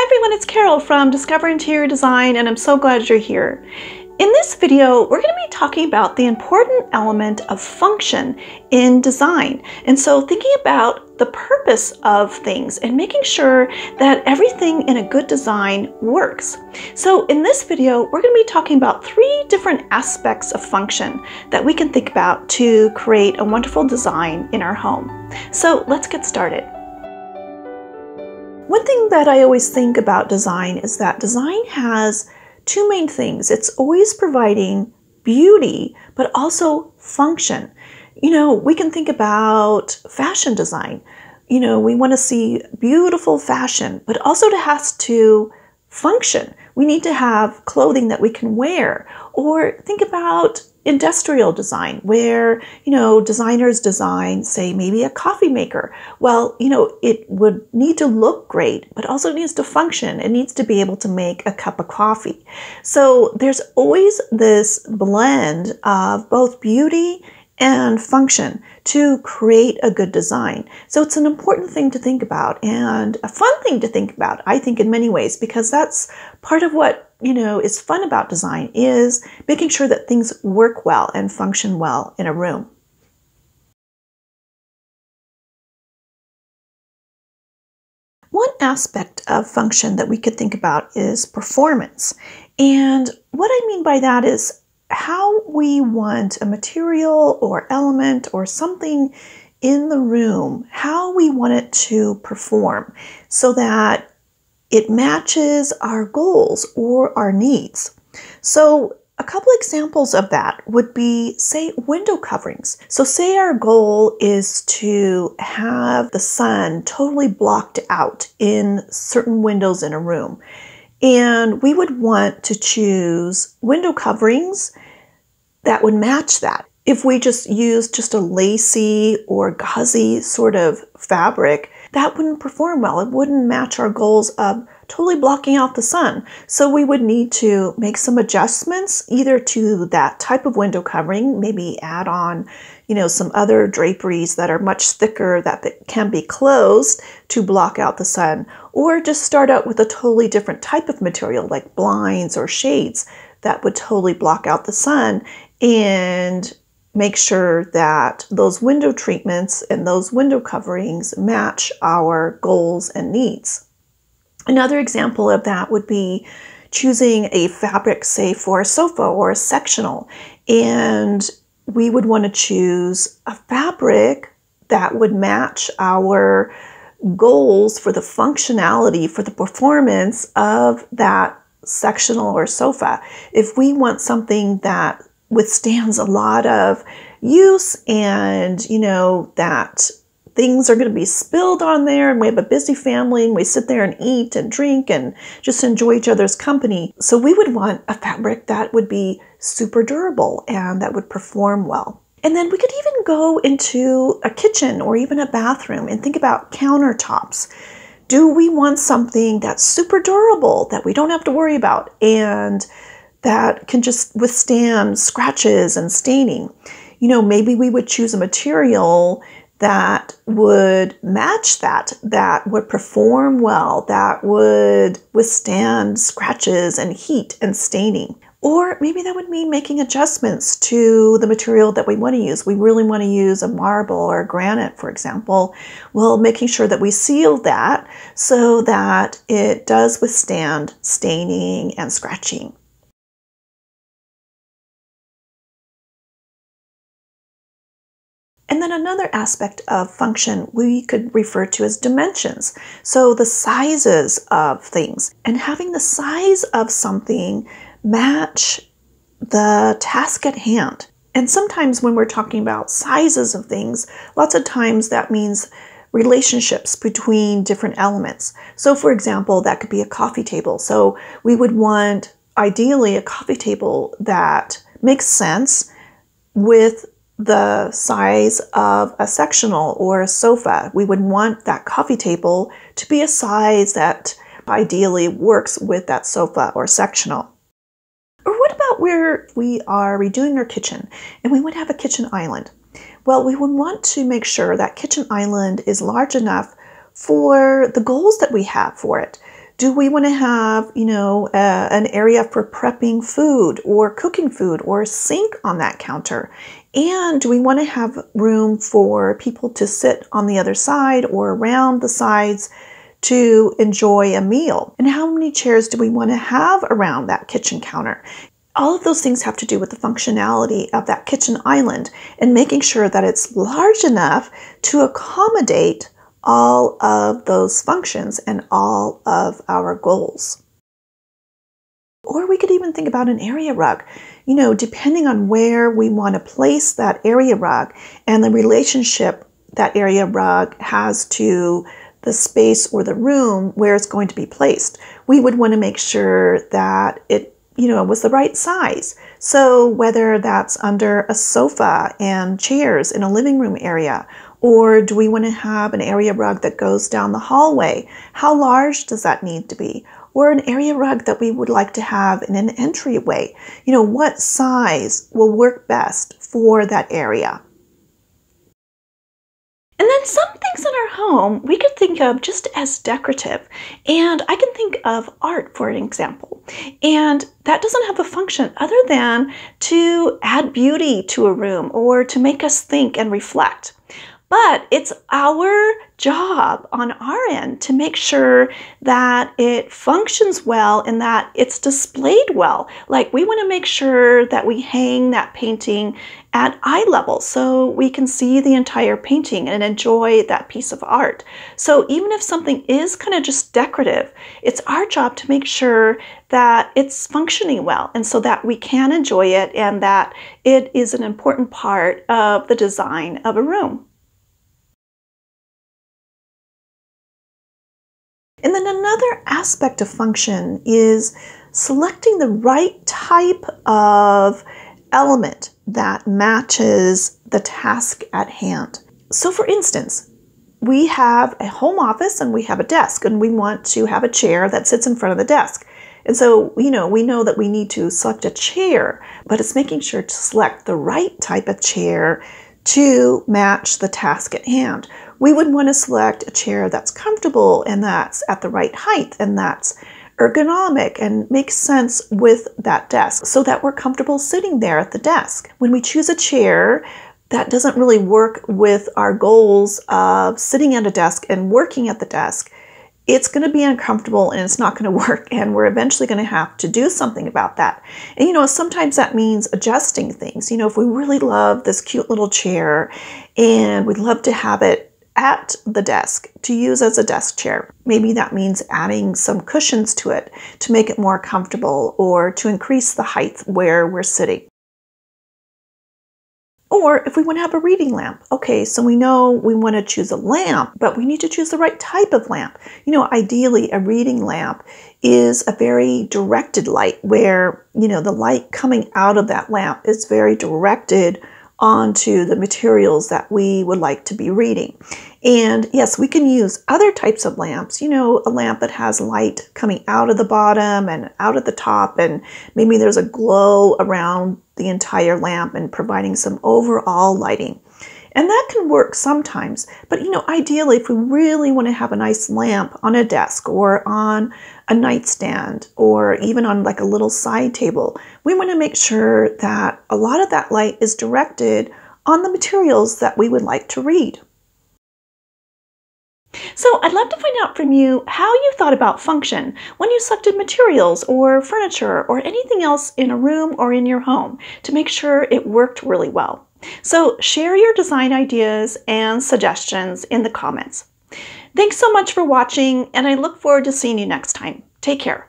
Hi everyone, it's Carol from Discover Interior Design, and I'm so glad you're here. In this video, we're going to be talking about the important element of function in design. And so thinking about the purpose of things and making sure that everything in a good design works. So in this video, we're going to be talking about 3 different aspects of function that we can think about to create a wonderful design in our home. So let's get started. One thing that I always think about design is that design has 2 main things. It's always providing beauty, but also function. You know, we can think about fashion design. You know, we want to see beautiful fashion, but also it has to function. We need to have clothing that we can wear. Or think about industrial design, where, you know, designers design, say, maybe a coffee maker. Well, you know, it would need to look great, but also needs to function. It needs to be able to make a cup of coffee. So there's always this blend of both beauty and function to create a good design. So it's an important thing to think about and a fun thing to think about, I think, in many ways, because that's part of what, you know, is fun about design, is making sure that things work well and function well in a room. One aspect of function that we could think about is performance. And what I mean by that is how we want a material or element or something in the room, how we want it to perform so that it matches our goals or our needs. So a couple examples of that would be, say, window coverings. So say our goal is to have the sun totally blocked out in certain windows in a room. And we would want to choose window coverings that would match that. If we just used just a lacy or gauzy sort of fabric, that wouldn't perform well. It wouldn't match our goals of totally blocking out the sun. So we would need to make some adjustments either to that type of window covering, maybe add on, you know, some other draperies that are much thicker that can be closed to block out the sun, or just start out with a totally different type of material like blinds or shades that would totally block out the sun, and make sure that those window treatments and those window coverings match our goals and needs. Another example of that would be choosing a fabric, say, for a sofa or a sectional. And we would want to choose a fabric that would match our goals for the functionality, for the performance of that sectional or sofa. If we want something that withstands a lot of use and, you know, that things are going to be spilled on there, and we have a busy family and we sit there and eat and drink and just enjoy each other's company. So we would want a fabric that would be super durable and that would perform well. And then we could even go into a kitchen or even a bathroom and think about countertops. Do we want something that's super durable that we don't have to worry about and that can just withstand scratches and staining? You know, maybe we would choose a material that would match that would perform well, that would withstand scratches and heat and staining. Or maybe that would mean making adjustments to the material that we want to use. We really want to use a marble or granite, for example. Well, making sure that we seal that so that it does withstand staining and scratching. And then another aspect of function we could refer to as dimensions. So the sizes of things, and having the size of something match the task at hand. And sometimes when we're talking about sizes of things, lots of times that means relationships between different elements. So for example, that could be a coffee table. So we would want ideally a coffee table that makes sense with the size of a sectional or a sofa. We would want that coffee table to be a size that ideally works with that sofa or sectional. Or what about where we are redoing our kitchen and we would have a kitchen island? Well, we would want to make sure that kitchen island is large enough for the goals that we have for it. Do we want to have, an area for prepping food or cooking food or a sink on that counter? And do we want to have room for people to sit on the other side or around the sides to enjoy a meal? And how many chairs do we want to have around that kitchen counter? All of those things have to do with the functionality of that kitchen island and making sure that it's large enough to accommodate all of those functions and all of our goals. Or we could even think about an area rug. Depending on where we want to place that area rug and the relationship that area rug has to the space or the room where it's going to be placed, we would want to make sure that it was the right size. So whether that's under a sofa and chairs in a living room area, or do we want to have an area rug that goes down the hallway? How large does that need to be? Or an area rug that we would like to have in an entryway? What size will work best for that area? And then some things in our home we could think of just as decorative. And I can think of art, for an example. And that doesn't have a function other than to add beauty to a room or to make us think and reflect. But it's our job on our end to make sure that it functions well and that it's displayed well. Like, we want to make sure that we hang that painting at eye level so we can see the entire painting and enjoy that piece of art. So even if something is kind of just decorative, it's our job to make sure that it's functioning well and so that we can enjoy it and that it is an important part of the design of a room. And then another aspect of function is selecting the right type of element that matches the task at hand. So for instance, we have a home office and we have a desk and we want to have a chair that sits in front of the desk. And so, we know that we need to select a chair, but it's making sure to select the right type of chair to match the task at hand. We would want to select a chair that's comfortable and that's at the right height and that's ergonomic and makes sense with that desk so that we're comfortable sitting there at the desk. When we choose a chair that doesn't really work with our goals of sitting at a desk and working at the desk, it's going to be uncomfortable and it's not going to work, and we're eventually going to have to do something about that. And sometimes that means adjusting things. If we really love this cute little chair and we'd love to have it at the desk to use as a desk chair, maybe that means adding some cushions to it to make it more comfortable or to increase the height where we're sitting. Or if we want to have a reading lamp, okay, so we know we want to choose a lamp, but we need to choose the right type of lamp. Ideally a reading lamp is a very directed light where, the light coming out of that lamp is very directed onto the materials that we would like to be reading. And yes, we can use other types of lamps, a lamp that has light coming out of the bottom and out at the top, and maybe there's a glow around the entire lamp and providing some overall lighting. And that can work sometimes, but ideally, if we really want to have a nice lamp on a desk or on a nightstand or even on like a little side table, we want to make sure that a lot of that light is directed on the materials that we would like to read. So I'd love to find out from you how you thought about function when you selected materials or furniture or anything else in a room or in your home to make sure it worked really well. So share your design ideas and suggestions in the comments. Thanks so much for watching, and I look forward to seeing you next time. Take care.